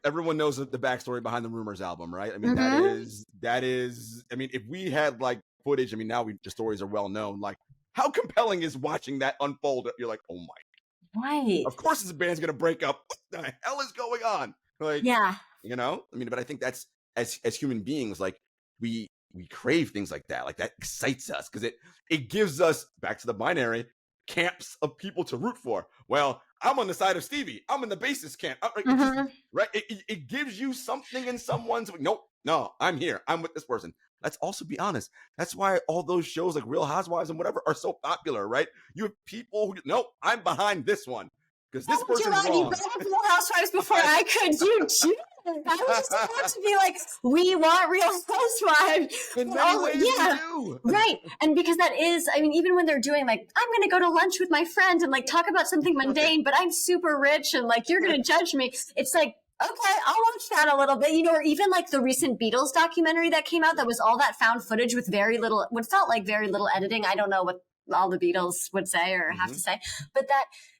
everyone knows the backstory behind the Rumors album, right? I mean, that is. I mean, if we had footage. I mean, now the stories are well known. Like, how compelling is watching that unfold? You're like, oh my, Right. of course this band's gonna break up. What the hell is going on? Like, Yeah. I mean, but I think that's as human beings, like we crave things like that. Like that excites us because it gives us, back to the binary, camps of people to root for. Well, I'm on the side of Stevie. I'm in the bassist camp. Right? It gives you something in someone's. Nope, no, I'm here. I'm with this person. Let's also be honest. That's why all those shows like Real Housewives and whatever are so popular, right? You have people who, nope, I'm behind this one because this person's wrong. You brought up Real Housewives before I could. You do. I was just about to be like, we want Real Housewives. In many ways, we do. Right. And because that is, I mean, even when they're doing like, I'm going to go to lunch with my friend and like talk about something mundane, but I'm super rich and like, you're going to judge me. It's like, okay, I'll watch that a little bit, or even like the recent Beatles documentary that came out that was all that found footage with very little, what felt like very little editing. I don't know what all the Beatles would say or have to say, but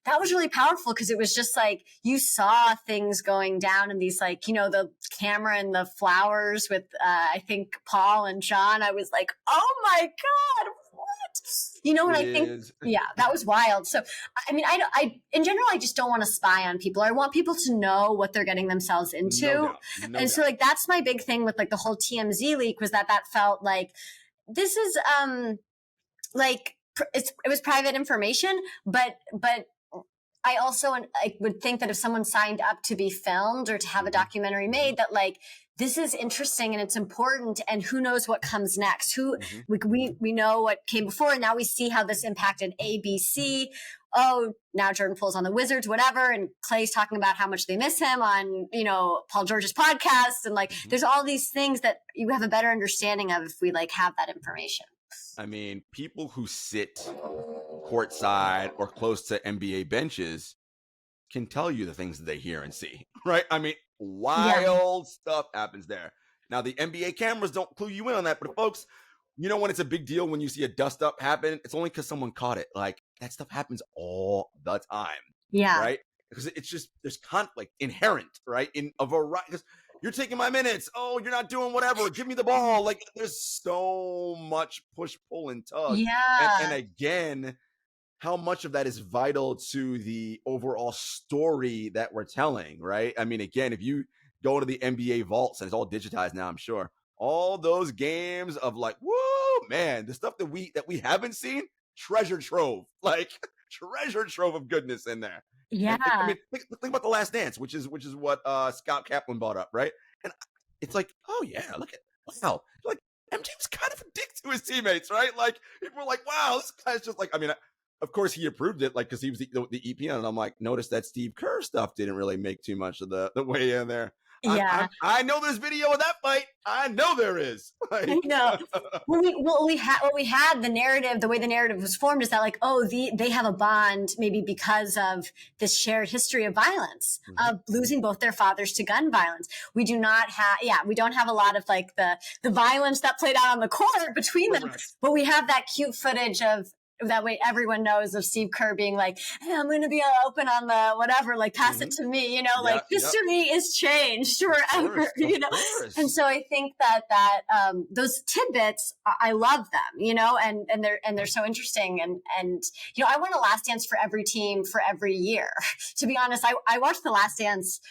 that was really powerful because it was just like you saw things going down in these like, the camera and the flowers with I think Paul and John. I was like, oh my God, what? And I think, that was wild. So, I mean, I in general, I just don't want to spy on people. I want people to know what they're getting themselves into. No doubt. So like, that's my big thing with like the whole TMZ leak was that felt like this is like, it was private information, but I also I would think that if someone signed up to be filmed or to have a documentary made, that like this is interesting and it's important, and who knows what comes next? We know what came before, and now we see how this impacted ABC. Oh, now Jordan Poole's on the Wizards, whatever, and Clay's talking about how much they miss him on Paul George's podcast, and like there's all these things that you have a better understanding of if we like have that information. I mean, people who sit courtside or close to NBA benches can tell you the things that they hear and see, right? I mean, wild stuff happens there. Now, the NBA cameras don't clue you in on that, but folks, when it's a big deal when you see a dust up happen, it's only because someone caught it. Like, that stuff happens all the time. Yeah. Right? Because it's just, there's conflict inherent, right? In a variety. You're taking my minutes. Oh, you're not doing whatever. Give me the ball. Like, there's so much push, pull, and tug. Yeah. And again, how much of that is vital to the overall story that we're telling, right? I mean, again, if you go to the NBA vaults, and it's all digitized now, I'm sure, all those games of like, whoa, man, the stuff that we haven't seen, treasure trove, like treasure trove of goodness in there. Yeah. And I mean, think about The Last Dance, which is what Scott Kaplan brought up, right? And it's like, oh yeah, look at, wow, like MJ was kind of a dick to his teammates, right? Like people were like, wow, this guy's just like, I mean, of course he approved it, like because he was the EPN, and I'm like, notice that Steve Kerr stuff didn't really make too much of the way in there. Yeah, I know there's video of that fight. I know there is. Like, I know. What we had the narrative, the way the narrative was formed is that like, oh, they have a bond maybe because of this shared history of violence, of losing both their fathers to gun violence. We don't have a lot of like the violence that played out on the court between them, but we have that cute footage of. That way everyone knows of Steve Kerr being like, hey, I'm going to be open on the whatever, like pass it to me, like history is changed forever, And so I think that those tidbits, I love them, and they're so interesting. And I want a Last Dance for every team for every year. To be honest, I watched The Last Dance,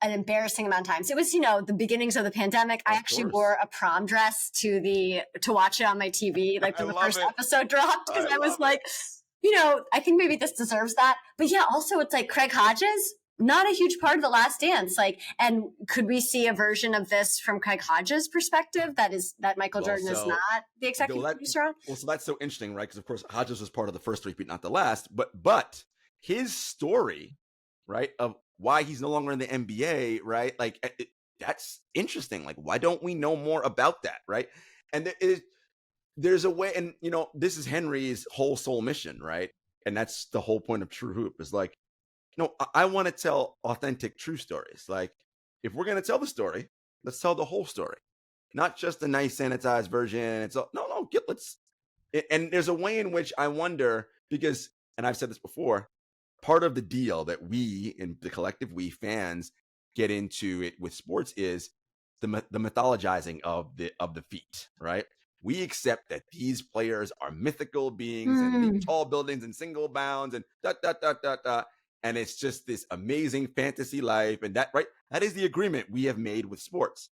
an embarrassing amount of times. It was, the beginnings of the pandemic. I actually wore a prom dress to watch it on my TV, like when the first episode dropped, because I was like, I think maybe this deserves that. But yeah, also it's like Craig Hodges, not a huge part of The Last Dance. Like, and could we see a version of this from Craig Hodges' perspective that Michael Jordan is not the executive producer on? Well, so that's so interesting, right? Because of course Hodges was part of the first three-peat, not the last, but his story, right, of why he's no longer in the NBA, right? Like, that's interesting. Like, why don't we know more about that, right? And there's a way, and, this is Henry's whole soul mission, right? And that's the whole point of True Hoop is like, I want to tell authentic, true stories. Like, if we're going to tell the story, let's tell the whole story, not just a nice sanitized version. It's and there's a way in which I wonder, because, and I've said this before, part of the deal that we in the collective, we fans get into it with sports is the mythologizing of the feat, right? We accept that these players are mythical beings and leap tall buildings and single bounds and and it's just this amazing fantasy life, and that is the agreement we have made with sports.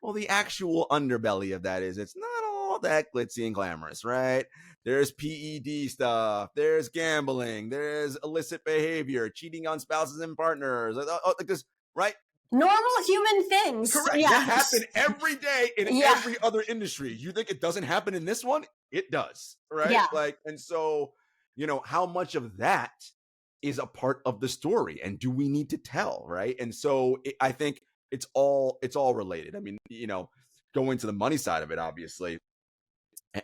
Well, the actual underbelly of that is it's not all that glitzy and glamorous, right? There's PED stuff, there's gambling, there's illicit behavior, cheating on spouses and partners, like this, right? Normal human things. Correct. That happen every day in every other industry. You think it doesn't happen in this one? It does, right? Yeah. Like, and so, how much of that is a part of the story, and do we need to tell, right? And so I think it's all related. I mean, going to the money side of it, obviously,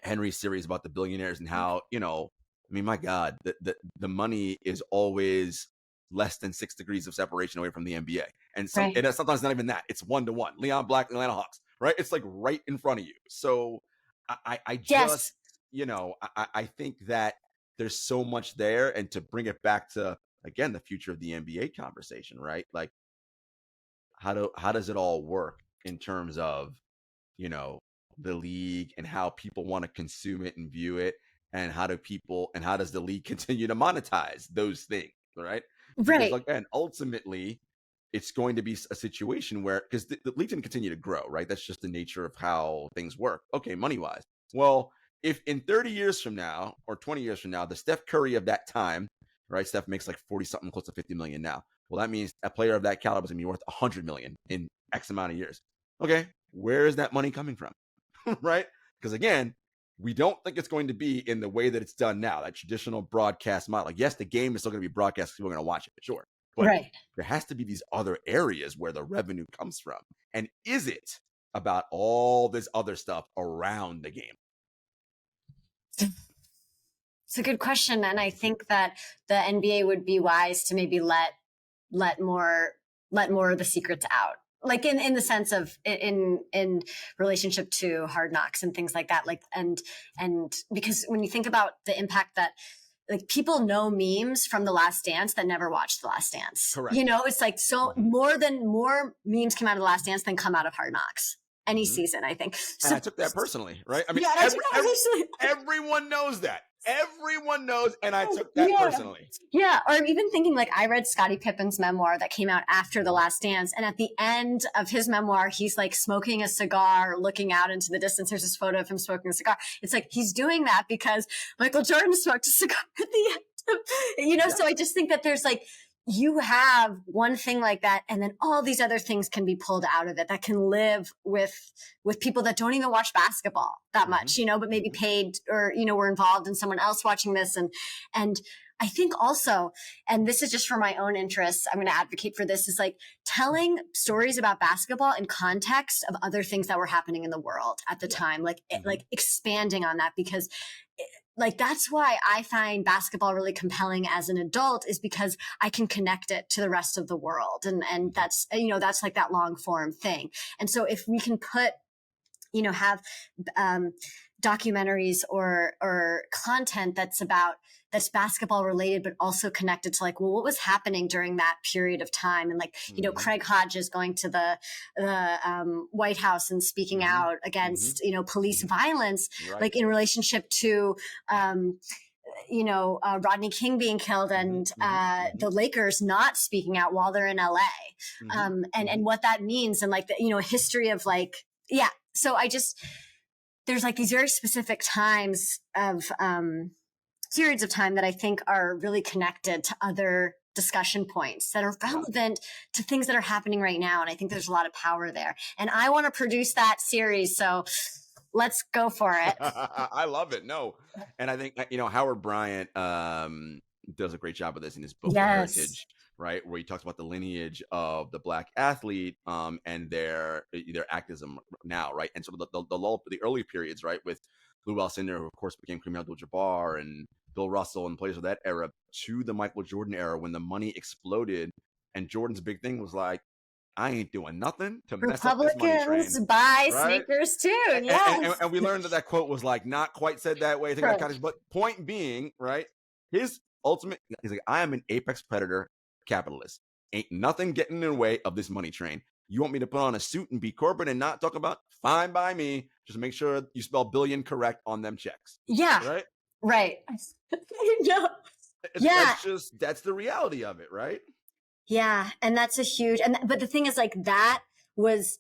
Henry's series about the billionaires and how, I mean, my God, the money is always less than 6 degrees of separation away from the NBA. And and sometimes not even that. It's 1-to-1. Leon Black, Atlanta Hawks, right? It's like right in front of you. So I just, I think that there's so much there. And to bring it back to, again, the future of the NBA conversation, right? Like, how does it all work in terms of, the league and how people want to consume it and view it, and how does the league continue to monetize those things, right? Because again, ultimately, it's going to be a situation where, because the league can continue to grow, right? That's just the nature of how things work. Okay, money wise. Well, if in 30 years from now or 20 years from now, the Steph Curry of that time, right? Steph makes like 40 something, close to 50 million now. Well, that means a player of that caliber is going to be worth 100 million in X amount of years. Okay, where is that money coming from? Right? Because again, we don't think it's going to be in the way that it's done now, that traditional broadcast model. Like, yes, the game is still going to be broadcast, people are going to watch it, sure. But there has to be these other areas where the revenue comes from. And is it about all this other stuff around the game? It's a good question. And I think that the NBA would be wise to maybe let more of the secrets out. Like in the sense of in relationship to Hard Knocks and things like that. Like, and because when you think about the impact that, like, people know memes from The Last Dance that never watched The Last Dance. Correct. It's like more memes come out of The Last Dance than come out of Hard Knocks. Any season, I think. So, and I took that personally, right? I mean, everyone knows that. Everyone knows, and I took that personally. Yeah, or I'm even thinking, like, I read Scottie Pippen's memoir that came out after The Last Dance, and at the end of his memoir, he's like smoking a cigar, looking out into the distance. There's this photo of him smoking a cigar. It's like he's doing that because Michael Jordan smoked a cigar at the end. So I just think that there's like, you have one thing like that, and then all these other things can be pulled out of it that can live with people that don't even watch basketball that much, but maybe paid or, were involved in someone else watching this. And I think also, and this is just for my own interests, I'm going to advocate for this, is like telling stories about basketball in context of other things that were happening in the world at the time, like expanding on that, because like, that's why I find basketball really compelling as an adult, is because I can connect it to the rest of the world. And that's, that's like that long form thing. And so if we can put, have, documentaries or content that's basketball related, but also connected to, like, well, what was happening during that period of time? And like, Craig Hodges going to the White House and speaking out against, police violence, like in relationship to, Rodney King being killed and the Lakers not speaking out while they're in LA, and what that means, and like the, history of like, so there's like these very specific times of periods of time that I think are really connected to other discussion points that are relevant to things that are happening right now. And I think there's a lot of power there. And I want to produce that series. So let's go for it. I love it. No. And I think, Howard Bryant does a great job of this in his book, Heritage, right? Where he talks about the lineage of the Black athlete and their activism now, right? And sort of the early periods, right? With Lou Alcindor, who of course became Kareem Abdul-Jabbar, and Bill Russell and players of that era, to the Michael Jordan era when the money exploded. And Jordan's big thing was like, I ain't doing nothing to mess up this money train. Republicans buy sneakers too. And we learned that quote was like not quite said that way. But point being, right? His ultimate, he's like, I am an apex predator capitalist. Ain't nothing getting in the way of this money train. You want me to put on a suit and be corporate and not talk about fine by me? Just make sure you spell billion correct on them checks. Yeah. Right? Right. No. Yeah. That's the reality of it, right? Yeah. And that's a huge, but the thing is like that is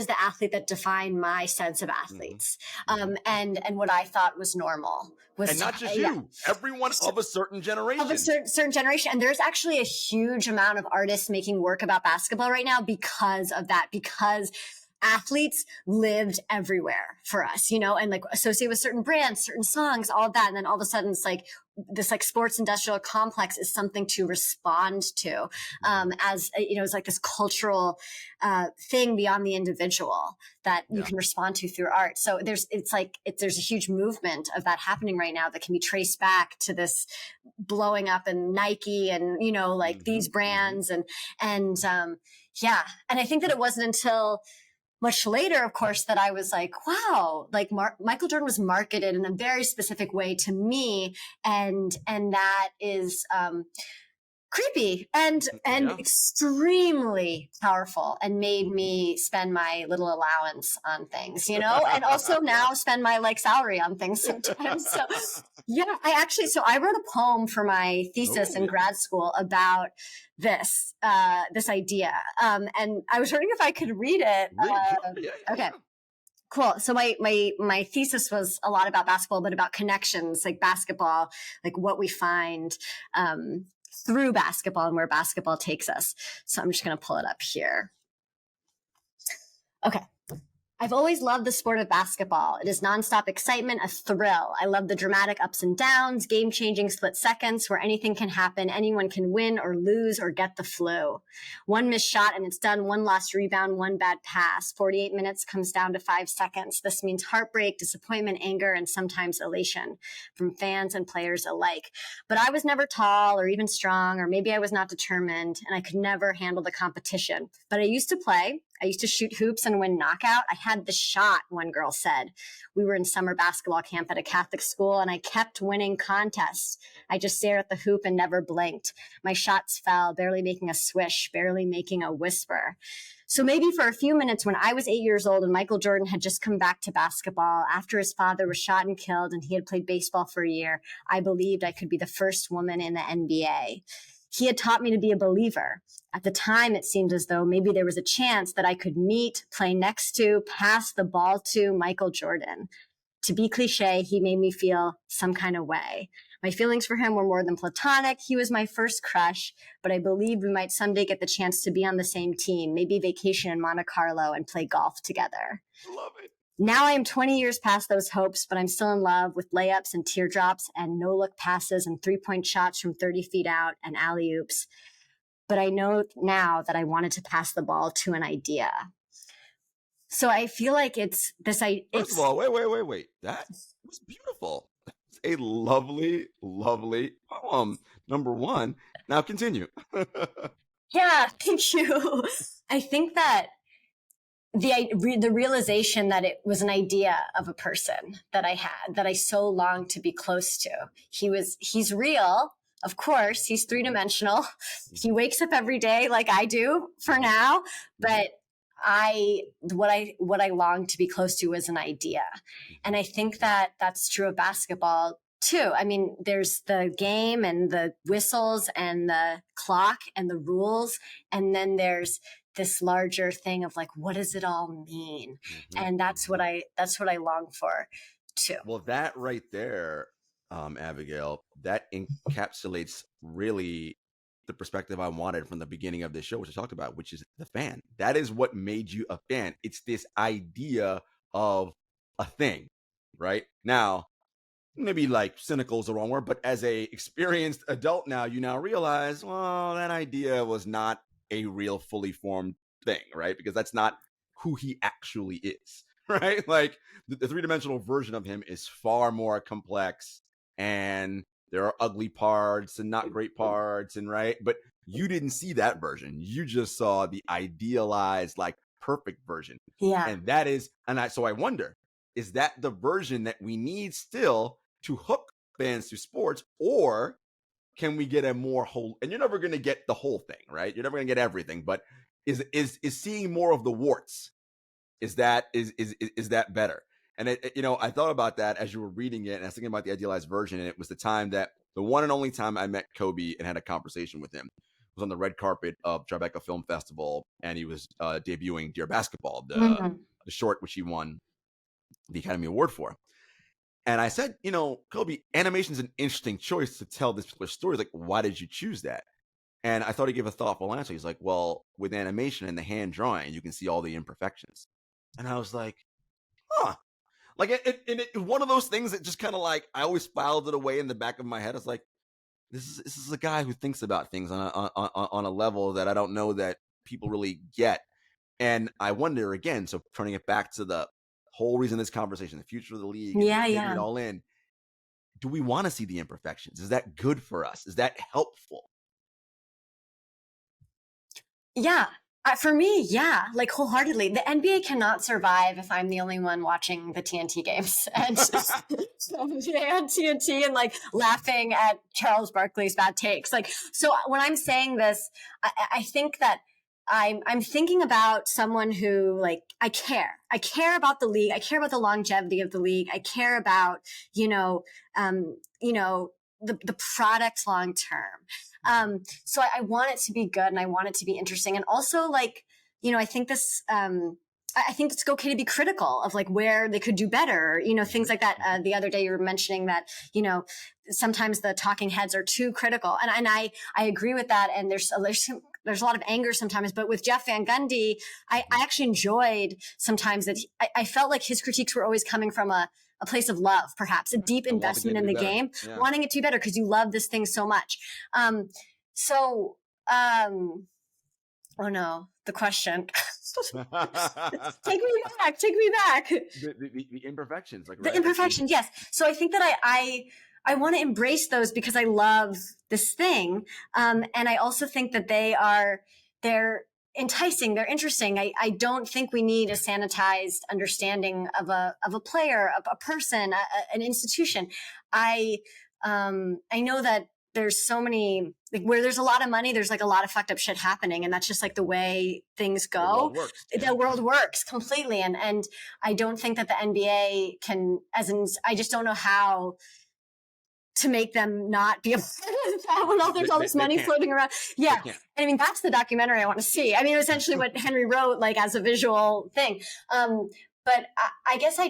the athlete that defined my sense of athletes. And what I thought was normal was, and not just you, everyone of a certain generation. Of a certain generation. And there's actually a huge amount of artists making work about basketball right now because of that, because athletes lived everywhere for us, and like associated with certain brands, certain songs, all of that. And then all of a sudden it's like this like sports industrial complex is something to respond to, as it's like this cultural thing beyond the individual that you can respond to through art. So there's a huge movement of that happening right now that can be traced back to this blowing up and Nike and these brands and yeah. And I think that it wasn't until much later, of course, that I was like, wow, like Michael Jordan was marketed in a very specific way to me. And that is, creepy and extremely powerful and made me spend my little allowance on things, and also now spend my like salary on things sometimes. So yeah, I wrote a poem for my thesis in grad school about this idea. And I was wondering if I could read it. Okay. Cool. So my thesis was a lot about basketball, but about connections, like basketball, like what we find, through basketball and where basketball takes us. So I'm just going to pull it up here. Okay. I've always loved the sport of basketball. It is nonstop excitement, a thrill. I love the dramatic ups and downs, game-changing split seconds where anything can happen. Anyone can win or lose or get the flu. One missed shot and it's done. One lost rebound, one bad pass. 48 minutes comes down to 5 seconds. This means heartbreak, disappointment, anger, and sometimes elation from fans and players alike. But I was never tall or even strong, or maybe I was not determined, and I could never handle the competition. But I used to play. I used to shoot hoops and win knockout. I had the shot, one girl said. We were in summer basketball camp at a Catholic school, and I kept winning contests. I just stared at the hoop and never blinked. My shots fell, barely making a swish, barely making a whisper. So maybe for a few minutes when I was 8 years old and Michael Jordan had just come back to basketball after his father was shot and killed and he had played baseball for a year, I believed I could be the first woman in the NBA. He had taught me to be a believer. At the time, it seemed as though maybe there was a chance that I could meet, play next to, pass the ball to Michael Jordan. To be cliche, he made me feel some kind of way. My feelings for him were more than platonic. He was my first crush, but I believed we might someday get the chance to be on the same team, maybe vacation in Monte Carlo and play golf together. Love it. Now I am 20 years past those hopes, but I'm still in love with layups and teardrops and no-look passes and three-point shots from 30 feet out and alley-oops. But I know now that I wanted to pass the ball to an idea. So I feel like it's this. First of all, wait. That was beautiful. That's a lovely, lovely poem. Number one. Now continue. Yeah, thank you. I think that the realization that it was an idea of a person that I had, that I so longed to be close to. He's real. Of course, he's three-dimensional. He wakes up every day like I do for now, but what I longed to be close to was an idea. And I think that that's true of basketball too. I mean, there's the game and the whistles and the clock and the rules. And then there's this larger thing of like, what does it all mean? And that's what I long for too. Well, that right there, Abigail, that encapsulates really the perspective I wanted from the beginning of this show, which I talked about, which is the fan. That is what made you a fan. It's this idea of a thing, right? Now, maybe like cynical is the wrong word, but as a experienced adult now, you now realize, well, that idea was not a real fully formed thing, right? Because that's not who he actually is, right? Like the three-dimensional version of him is far more complex, and there are ugly parts and not great parts, and right? But you didn't see that version. You just saw the idealized, like perfect version. Yeah. And that is, so I wonder, is that the version that we need still to hook fans to sports, or can we get a more whole, and you're never going to get the whole thing, right? You're never going to get everything, but is seeing more of the warts. Is that better? And I thought about that as you were reading it, and I was thinking about the idealized version, and it was the one and only time I met Kobe and had a conversation with him was on the red carpet of Tribeca Film Festival, and he was debuting Dear Basketball, the short which he won the Academy Award for. And I said, Kobe, animation is an interesting choice to tell this particular story. He's like, why did you choose that? And I thought he gave a thoughtful answer. He's like, well, with animation and the hand drawing, you can see all the imperfections. And I was like, huh. Like it one of those things that just kind of like I always filed it away in the back of my head. I was like, this is a guy who thinks about things on a level that I don't know that people really get. And I wonder again, so turning it back to the whole reason this conversation, the future of the league, and taking it all in, do we want to see the imperfections? Is that good for us? Is that helpful? Yeah. For me, yeah, like wholeheartedly. The NBA cannot survive if I'm the only one watching the TNT games and on TNT and like laughing at Charles Barkley's bad takes. Like, so when I'm saying this, I think that I'm thinking about someone who like I care about the league. I care about the longevity of the league. I care about the product long term. So I want it to be good and I want it to be interesting. And also like, I think I think it's okay to be critical of like where they could do better, things like that. The other day you were mentioning that, sometimes the talking heads are too critical. And I agree with that. And there's a lot of anger sometimes, but with Jeff Van Gundy, I actually enjoyed sometimes that I felt like his critiques were always coming from a place of love, perhaps a deep investment in the game, wanting it to be better because you love this thing so much. Oh no, the question. Take me back. The imperfections, like the imperfections, yes. So I think that I want to embrace those because I love this thing, and I also think that they're enticing, they're interesting. I don't think we need a sanitized understanding of a player, a person, an institution. I know that there's so many like where there's a lot of money, there's like a lot of fucked up shit happening, and that's just like the way things go. The world works completely, and I don't think that the NBA can, I just don't know how to make them not be a when all there's all this money floating around. Yeah. I mean, that's the documentary I want to see. I mean, essentially what Henry wrote, like as a visual thing. But I guess I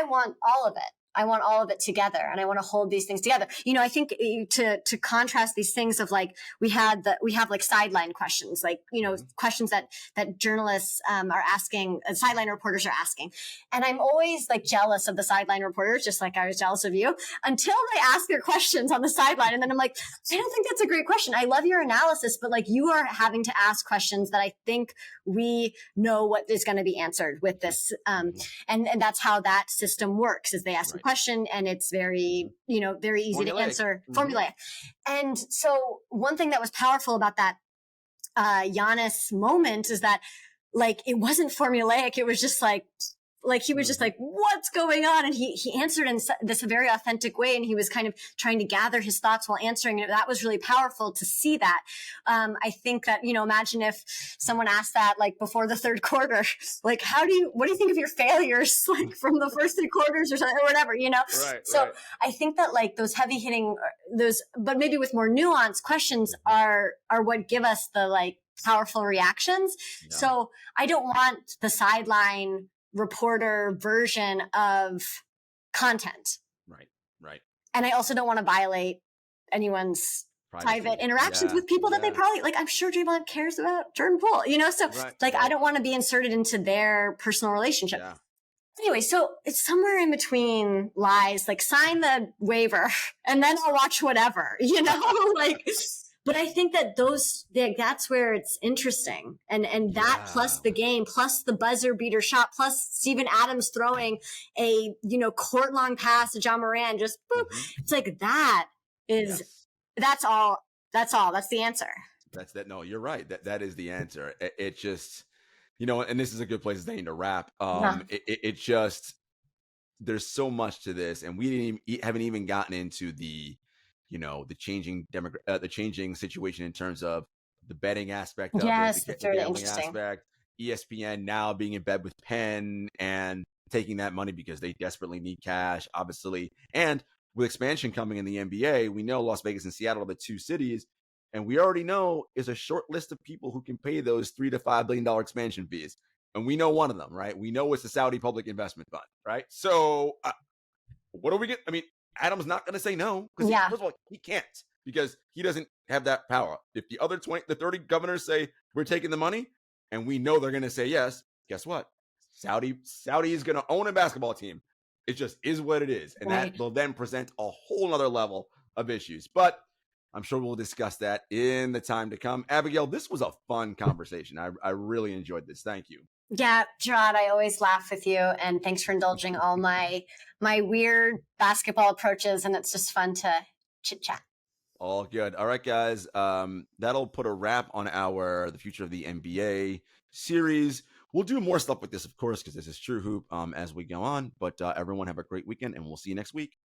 want all of it. I want all of it together, and I want to hold these things together. I think to contrast these things of like we have like sideline questions, like questions that journalists are asking, sideline reporters are asking, and I'm always like jealous of the sideline reporters, just like I was jealous of you, until they ask their questions on the sideline, and then I'm like, I don't think that's a great question. I love your analysis, but like you are having to ask questions that I think we know what is going to be answered with this, and that's how that system works. Is they ask a question and it's very very easy to answer, formulaic. And so one thing that was powerful about that Giannis moment is that like it wasn't formulaic. It was just like he was just like, what's going on? And he answered in this very authentic way. And he was kind of trying to gather his thoughts while answering it. That was really powerful to see that. I think that, imagine if someone asked that like before the third quarter, like, what do you think of your failures? Like from the first three quarters or something or whatever, So I think that like those heavy hitting, but maybe with more nuanced questions are what give us the like powerful reactions. Yeah. So I don't want the sideline reporter version of content. Right. And I also don't want to violate anyone's private interactions with people that they probably like. I'm sure Draymond cares about Jordan Poole, so I don't want to be inserted into their personal relationship. Yeah. Anyway, so it's somewhere in between lies, like sign the waiver and then I'll watch whatever, like. But I think that that's where it's interesting. And that plus the game, plus the buzzer beater shot, plus Steven Adams throwing a, court long pass to John Moran, just boop. It's like that's all. That's the answer. No, you're right. That is the answer. It just, and this is a good place to wrap. It just, there's so much to this, and we haven't even gotten into the changing situation in terms of the betting aspect of it, Yes, that's the really gambling interesting. aspect. ESPN now being in bed with Penn and taking that money because they desperately need cash, obviously. And with expansion coming in the NBA, we know Las Vegas and Seattle are the two cities, and we already know is a short list of people who can pay those $3 to $5 billion expansion fees. And we know one of them, right? We know it's the Saudi Public Investment Fund, right? So what are we getting? I mean, Adam's not going to say no because Yeah, first of all, he can't because he doesn't have that power. If the other 20, the 30 governors say we're taking the money, and we know they're going to say yes, guess what? Saudi is going to own a basketball team. It just is what it is, and that right. will then present a whole other level of issues. But I'm sure we'll discuss that in the time to come. Abigail, this was a fun conversation. I really enjoyed this. Thank you. Yeah, Jarod, I always laugh with you, and thanks for indulging all my weird basketball approaches, and it's just fun to chit chat. All good. All right, guys. That'll put a wrap on our the future of the NBA series. We'll do more stuff with this, of course, because this is True Hoop as we go on. But everyone have a great weekend, and we'll see you next week.